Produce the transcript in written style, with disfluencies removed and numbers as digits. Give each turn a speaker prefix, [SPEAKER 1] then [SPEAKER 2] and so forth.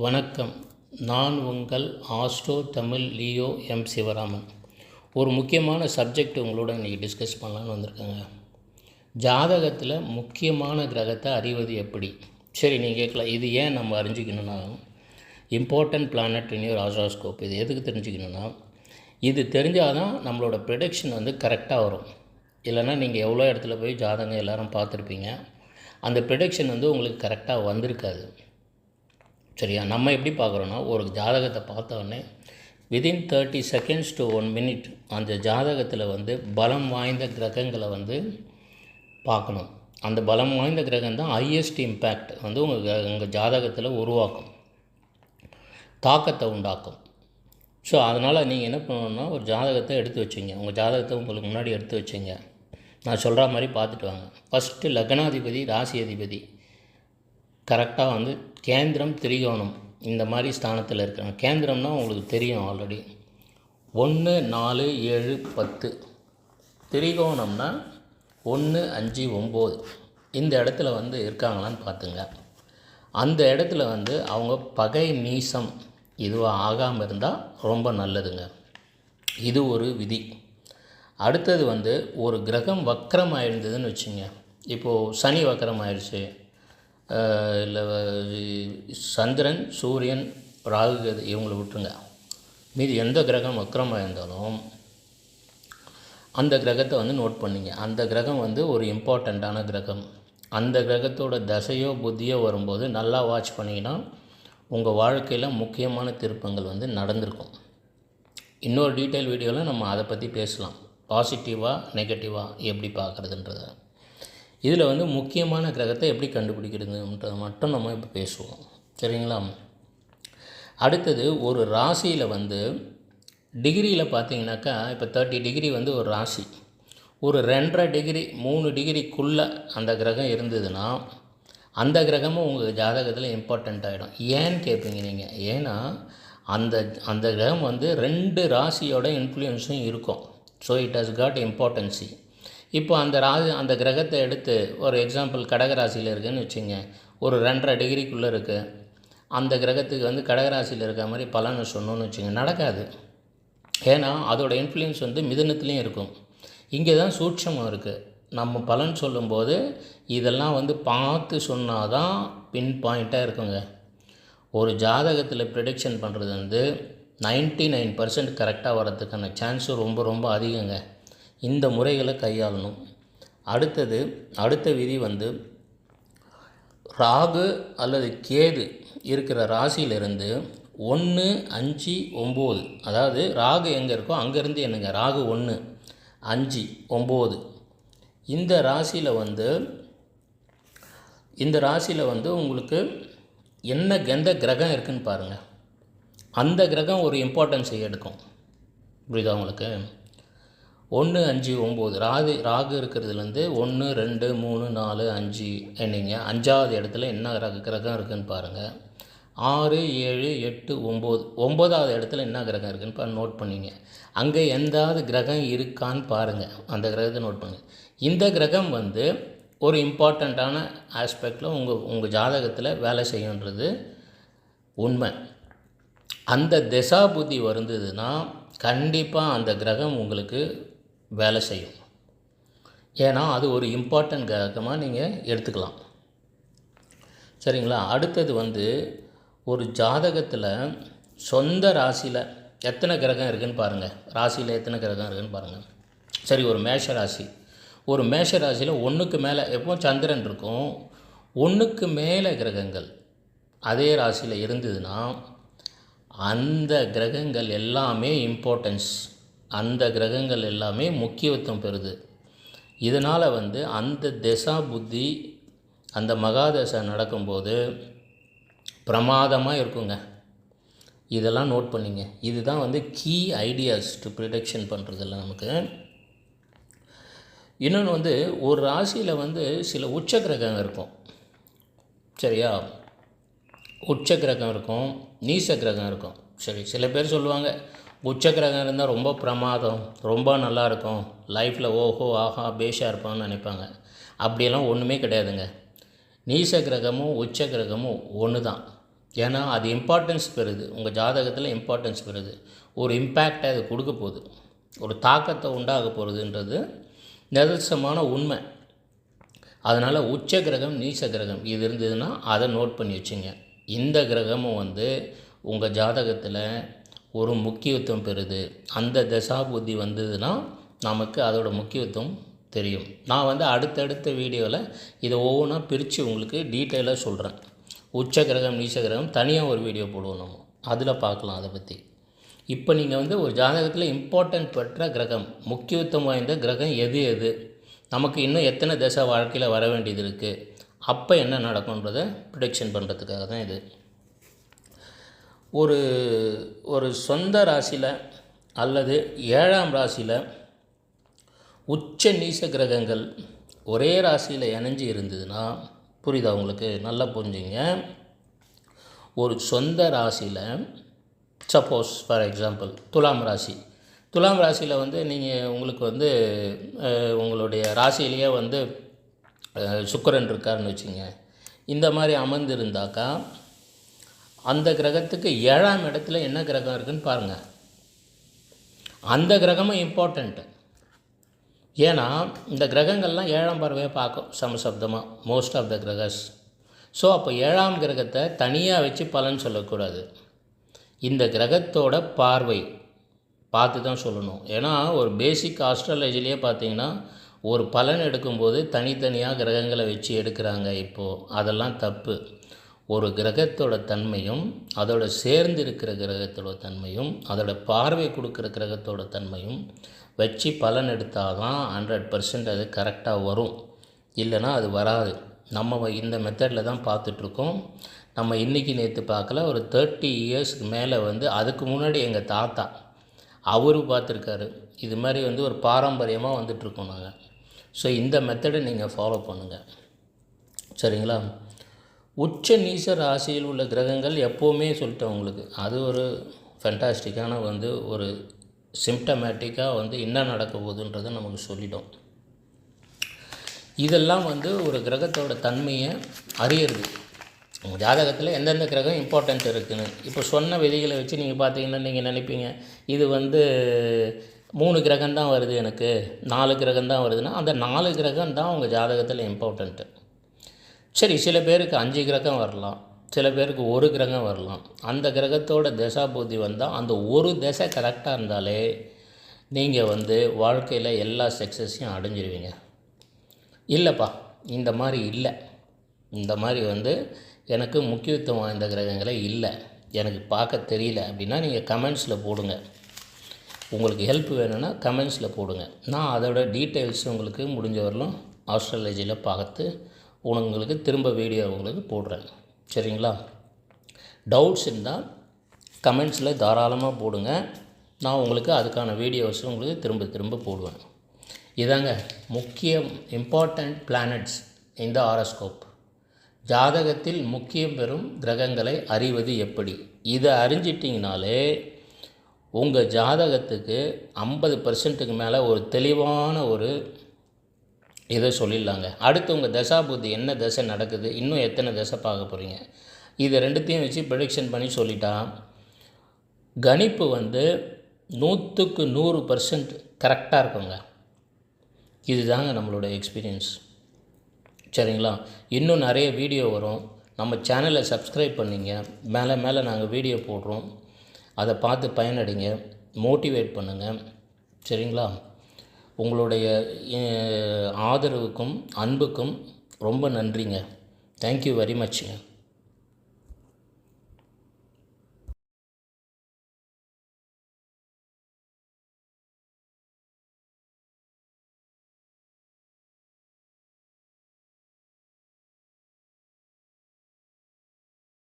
[SPEAKER 1] வணக்கம். நான் உங்கள் astro Tamil Leo M Sivaraman. ஒரு முக்கியமான சப்ஜெக்ட் உங்களோட இன்றைக்கி டிஸ்கஸ் பண்ணலான்னு வந்திருக்கேங்க. ஜாதகத்தில் முக்கியமான கிரகத்தை அறிவது எப்படி? சரி, நீங்கள் கேட்கலாம், இது ஏன் நம்ம அறிஞ்சிக்கணுன்னா, important planet in your horoscope. இது எதுக்கு தெரிஞ்சுக்கணுன்னா, இது தெரிஞ்சால் தான் நம்மளோட ப்ரெடிக்ஷன் கரெக்டாக வரும். இல்லைன்னா நீங்கள் எவ்வளோ இடத்துல போய் ஜாதகம் எல்லோரும் பார்த்துருப்பீங்க, அந்த ப்ரெடிக்ஷன் உங்களுக்கு கரெக்டாக வந்திருக்காது. சரியா? நம்ம எப்படி பார்க்குறோன்னா, ஒரு ஜாதகத்தை பார்த்தோன்னே வித்தின் 30 seconds to 1 minute அந்த ஜாதகத்தில் பலம் வாய்ந்த கிரகங்களை பார்க்கணும். அந்த பலம் வாய்ந்த கிரகம் தான் ஹையஸ்ட் இம்பேக்ட் உங்கள் ஜாதகத்தில் உருவாக்கும், தாக்கத்தை உண்டாக்கும். ஸோ அதனால் நீங்கள் என்ன பண்ணணுன்னா, ஒரு ஜாதகத்தை எடுத்து வச்சிங்க. உங்கள் ஜாதகத்தை உங்களுக்கு முன்னாடி எடுத்து வச்சிங்க. நான் சொல்கிற மாதிரி பார்த்துட்டு வாங்க. ஃபஸ்ட்டு லக்னாதிபதி, ராசி அதிபதி கரெக்டாக கேந்திரம், திரிகோணம் இந்த மாதிரி ஸ்தானத்தில் இருக்கிறாங்க. கேந்திரம்னா உங்களுக்கு தெரியும் ஆல்ரெடி, 1, 4, 7, 10. திரிகோணம்னா 1, 5, 9 இந்த இடத்துல இருக்காங்களான்னு பார்த்துங்க. அந்த இடத்துல அவங்க பகை, நீசம் இதுவாக ஆகாமல் இருந்தால் ரொம்ப நல்லதுங்க. இது ஒரு விதி. அடுத்தது ஒரு கிரகம் வக்கரம் ஆயிருந்ததுன்னு வச்சுங்க. இப்போது சனி வக்கரம் ஆயிடுச்சு, இல்லை சந்திரன், சூரியன், ராகு, இவங்களை விட்டுருங்க. மீதி எந்த கிரகம் வக்கரமாக இருந்தாலும் அந்த கிரகத்தை நோட் பண்ணிங்க. அந்த கிரகம் ஒரு இம்பார்ட்டண்ட்டான கிரகம். அந்த கிரகத்தோட தசையோ புத்தியோ வரும்போது நல்லா வாட்ச் பண்ணிங்கன்னா உங்கள் வாழ்க்கையில் முக்கியமான திருப்பங்கள் நடந்திருக்கும். இன்னொரு டீட்டெயில் வீடியோவில் நம்ம அதை பற்றி பேசலாம். பாசிட்டிவாக நெகட்டிவாக எப்படி பார்க்குறதுன்றத. இதில் முக்கியமான கிரகத்தை எப்படி கண்டுபிடிக்கிறதுன்றதை மட்டும் நம்ம இப்போ பேசுவோம். சரிங்களா? அடுத்தது, ஒரு ராசியில் டிகிரியில் பார்த்தீங்கன்னாக்கா, இப்போ 30 டிகிரி ஒரு ராசி, ஒரு 2.5 டிகிரி 3 டிகிரிக்குள்ளே அந்த கிரகம் இருந்ததுன்னா அந்த கிரகமும் உங்கள் ஜாதகத்தில் இம்பார்ட்டண்ட் ஆகிடும். ஏன்னு கேட்பீங்க நீங்கள். ஏன்னா அந்த கிரகம் 2 ராசியோட இன்ஃப்ளூயன்ஸும் இருக்கும். So it has got importance. இப்போ அந்த கிரகத்தை எடுத்து ஒரு எக்ஸாம்பிள் கடகராசியில் இருக்குதுன்னு வச்சுங்க. ஒரு 2.5 டிகிரிக்குள்ளே இருக்குது. அந்த கிரகத்துக்கு கடகராசியில் இருக்க மாதிரி பலனை சொன்னோன்னு வச்சுங்க, நடக்காது. ஏன்னா அதோடய இன்ஃப்ளூயன்ஸ் மிதுனத்துலேயும் இருக்கும். இங்கே தான் சூட்சமாக இருக்குது. நம்ம பலன் சொல்லும்போது இதெல்லாம் பார்த்து சொன்னால் தான் பின் பாயிண்ட்டாக இருக்குங்க. ஒரு ஜாதகத்தில் ப்ரெடிக்ஷன் பண்ணுறது 99% கரெக்டாக வர்றதுக்கான சான்ஸும் ரொம்ப ரொம்ப அதிகங்க. இந்த முறைகளை கையாளணும். அடுத்த விதி ராகு அல்லது கேது இருக்கிற ராசியிலிருந்து 1, 5, 9, அதாவது ராகு எங்கே இருக்கோ அங்கேருந்து என்னங்க, ராகு 1, 5, 9 இந்த ராசியில் உங்களுக்கு எந்த கிரகம் இருக்குதுன்னு பாருங்கள். அந்த கிரகம் ஒரு இம்பார்ட்டன்ஸை எடுக்கும். புரியுதா உங்களுக்கு? 1, 5, 9 ராகு இருக்கிறதுலேருந்து 1, 2, 3, 4, 5 என்னங்க. 5வது இடத்துல என்ன கிரகம் இருக்குதுன்னு பாருங்கள். 6, 7, 8, 9 9வது இடத்துல என்ன கிரகம் இருக்குதுன்னு நோட் பண்ணிங்க. அங்கே எந்தாவது கிரகம் இருக்கான்னு பாருங்கள். அந்த கிரகத்தை நோட் பண்ணுங்கள். இந்த கிரகம் ஒரு இம்பார்ட்டண்ட்டான ஆஸ்பெக்டில் உங்கள் ஜாதகத்தில் வேலை செய்யுன்றது உண்மை. அந்த திசா புத்தி வருந்ததுன்னா கண்டிப்பாக அந்த கிரகம் உங்களுக்கு வேலை செய்யும். ஏன்னா அது ஒரு இம்பார்ட்டன்ட் கிரகமாக நீங்கள் எடுத்துக்கலாம். சரிங்களா? அடுத்தது ஒரு ஜாதகத்தில் சொந்த ராசியில் எத்தனை கிரகம் இருக்குதுன்னு பாருங்கள். ராசியில் எத்தனை கிரகம் இருக்குதுன்னு பாருங்கள். சரி, ஒரு மேஷ ராசியில் 1க்கு மேலே எப்போ சந்திரன் இருக்கும், 1க்கு மேலே கிரகங்கள் அதே ராசியில் இருந்ததுன்னா அந்த கிரகங்கள் எல்லாமே இம்பார்ட்டன்ஸ், அந்த கிரகங்கள் எல்லாமே முக்கியத்துவம் பெறுது. இதனால் அந்த திசா புத்தி, அந்த மகாதசை நடக்கும்போது பிரமாதமாக இருக்குங்க. இதெல்லாம் நோட் பண்ணிங்க. இதுதான் கீ ஐடியாஸ் டு ப்ரிடிக்ஷன் பண்ணுறதில்ல நமக்கு. இன்னொன்று ஒரு ராசியில் சில உச்ச கிரகம் இருக்கும். சரியா? உச்ச கிரகம் இருக்கும், நீச கிரகம் இருக்கும். சரி, சில பேர் சொல்லுவாங்க உச்ச கிரகம் இருந்தால் ரொம்ப பிரமாதம், ரொம்ப நல்லாயிருக்கும், லைஃப்பில் ஓஹோ ஆஹா பேஷாக இருப்பான்னு நினைப்பாங்க. அப்படியெல்லாம் ஒன்றுமே கிடையாதுங்க. நீச கிரகமும் உச்ச கிரகமும் ஒன்று தான். ஏன்னா அது இம்பார்ட்டன்ஸ் பெறுது, உங்கள் ஜாதகத்தில் இம்பார்ட்டன்ஸ் பெறுது, ஒரு இம்பேக்டை அது கொடுக்க போகுது, ஒரு தாக்கத்தை உண்டாக போகிறதுன்றது நிதர்சனமான உண்மை. அதனால் உச்ச கிரகம் நீச்ச கிரகம் இது இருந்ததுன்னா அதை நோட் பண்ணி வச்சுங்க. இந்த கிரகமும் வந்து உங்கள் ஜாதகத்தில் ஒரு முக்கியத்துவம் பெறுது. அந்த தசாபுத்தி வந்ததுன்னா நமக்கு அதோட முக்கியத்துவம் தெரியும். நான் வந்து அடுத்தடுத்த வீடியோவில் இதை ஒவ்வொன்றா பிரித்து உங்களுக்கு டீட்டெயிலாக சொல்கிறேன். உச்ச கிரகம் நீச்ச கிரகம் தனியாக ஒரு வீடியோ போடுவோம், நம்ம அதில் பார்க்கலாம் அதை பற்றி. இப்போ நீங்கள் வந்து ஒரு ஜாதகத்தில் இம்பார்ட்டன்ட் பெற்ற கிரகம், முக்கியத்துவம் வாய்ந்த கிரகம் எது எது, நமக்கு இன்னும் எத்தனை தசை வாழ்க்கையில் வர வேண்டியது இருக்குது, அப்போ என்ன நடக்கும்ன்றதை ப்ரிடிக்ஷன் பண்ணுறதுக்காக தான் இது. ஒரு சொந்த ராசியில் அல்லது 7ஆம் ராசியில் உச்ச நீச கிரகங்கள் ஒரே ராசியில் இணைஞ்சு இருந்ததுன்னா, புரியுதா உங்களுக்கு? நல்லா புரிஞ்சுங்க. ஒரு சொந்த ராசியில் சப்போஸ் ஃபார் எக்ஸாம்பிள் துலாம் ராசியில் வந்து நீங்கள் உங்களுக்கு வந்து உங்களுடைய ராசியிலேயே வந்து சுக்கிரன் இருக்காருன்னு வச்சுங்க. இந்த மாதிரி அமர்ந்திருந்தாக்கா அந்த கிரகத்துக்கு 7ஆம் இடத்துல என்ன கிரகம் இருக்குதுன்னு பாருங்கள். அந்த கிரகமும் இம்பார்ட்டண்ட்டு. ஏன்னா இந்த கிரகங்கள்லாம் 7ஆம் பார்வையை பார்க்கும் சமசப்தமாக, மோஸ்ட் ஆஃப் த கிரகஸ். ஸோ அப்போ 7ஆம் கிரகத்தை தனியாக வச்சு பலன் சொல்லக்கூடாது. இந்த கிரகத்தோட பார்வை பார்த்து தான் சொல்லணும். ஏன்னா ஒரு பேசிக் ஆஸ்ட்ராலஜிலேயே பார்த்தீங்கன்னா ஒரு பலன் எடுக்கும்போது தனித்தனியாக கிரகங்களை வச்சு எடுக்கிறாங்க. இப்போது அதெல்லாம் தப்பு. ஒரு கிரகத்தோட தன்மையும் அதோட சேர்ந்து இருக்கிற கிரகத்தோட தன்மையும் அதோட பார்வை கொடுக்குற கிரகத்தோட தன்மையும் வச்சு பலன் எடுத்தால் தான் 100% அது கரெக்டாக வரும். இல்லைனா அது வராது. நம்ம இந்த மெத்தடில் தான் பார்த்துட்ருக்கோம். நம்ம இன்றைக்கி நேற்று பார்க்கல, ஒரு 30 இயர்ஸ்க்கு மேலே வந்து அதுக்கு முன்னாடி எங்கள் தாத்தா அவரு பார்த்துருக்காரு. இது மாதிரி வந்து ஒரு பாரம்பரியமாக வந்துட்ருக்கோம் நாங்கள். ஸோ இந்த மெத்தடை நீங்கள் ஃபாலோ பண்ணுங்கள், சரிங்களா? உச்ச நீச ராசியில் உள்ள கிரகங்கள் எப்போவுமே சொல்லிட்டேன் உங்களுக்கு, அது ஒரு ஃபென்டாஸ்டிக்கான வந்து ஒரு சிம்டமேட்டிக்காக வந்து என்ன நடக்க போகுதுன்றதை நமக்கு சொல்லிட்டோம். இதெல்லாம் வந்து ஒரு கிரகத்தோட தன்மையை அறியறது. உங்கள் ஜாதகத்தில் எந்தெந்த கிரகம் இம்பார்ட்டண்ட் இருக்குதுன்னு இப்போ சொன்ன விதிகளை வச்சு நீங்கள் பார்த்தீங்கன்னா நீங்கள் நினைப்பீங்க இது வந்து 3 கிரகம் தான் வருது, எனக்கு 4 கிரகம் தான் வருதுன்னா அந்த 4 கிரகம் தான் உங்கள் ஜாதகத்தில் இம்பார்ட்டண்ட்டு. சரி, சில பேருக்கு 5 கிரகம் வரலாம், சில பேருக்கு 1 கிரகம் வரலாம். அந்த கிரகத்தோட தசாபுத்தி வந்தால் அந்த ஒரு தசை கரெக்டாக இருந்தாலே நீங்கள் வந்து வாழ்க்கையில் எல்லா சக்ஸஸையும் அடைஞ்சிருவீங்க. இல்லைப்பா இந்த மாதிரி இல்லை, இந்த மாதிரி வந்து எனக்கு முக்கியத்துவம் வாய்ந்த கிரகங்களே இல்லை, எனக்கு பார்க்க தெரியல அப்படின்னா நீங்கள் கமெண்ட்ஸில் போடுங்க. உங்களுக்கு ஹெல்ப் வேணும்னா கமெண்ட்ஸில் போடுங்க. நான் அதோட டீட்டெயில்ஸ் உங்களுக்கு முடிஞ்ச வரலும் ஆஸ்ட்ராலஜியில் பார்த்து உங்களுக்கு திரும்ப வீடியோ உங்களுக்கு போடுறேன், சரிங்களா? டவுட்ஸ் இருந்தால் கமெண்ட்ஸில் தாராளமாக போடுங்க. நான் உங்களுக்கு அதுக்கான வீடியோஸ் உங்களுக்கு திரும்ப திரும்ப போடுவேன். இதாங்க முக்கியம் இம்பார்ட்டண்ட் பிளானட்ஸ் இந்த ஹாரோஸ்கோப். ஜாதகத்தில் முக்கியம் பெறும் கிரகங்களை அறிவது எப்படி, இதை அறிஞ்சிட்டிங்கனாலே உங்கள் ஜாதகத்துக்கு 50%க்கு மேலே ஒரு தெளிவான ஒரு இதை சொல்லிடலாங்க. அடுத்து உங்கள் தசாபுத்தி என்ன தசை நடக்குது, இன்னும் எத்தனை தசை பார்க்க போகிறீங்க, இதை ரெண்டுத்தையும் வச்சு ப்ரெடிக்ஷன் பண்ணி சொல்லிட்டா கணிப்பு வந்து 100க்கு 100% கரெக்டாக இருக்குங்க. இதுதாங்க நம்மளோட எக்ஸ்பீரியன்ஸ், சரிங்களா? இன்னும் நிறைய வீடியோ வரும். நம்ம சேனலை சப்ஸ்கிரைப் பண்ணிங்க. மேலே மேலே நாங்கள் வீடியோ போடுறோம், அதை பார்த்து பயனடைங்க, மோட்டிவேட் பண்ணுங்கள், சரிங்களா? உங்களுடைய ஆதரவுக்கும் அன்புக்கும் ரொம்ப நன்றிங்க. Thank you very மச்ங்க.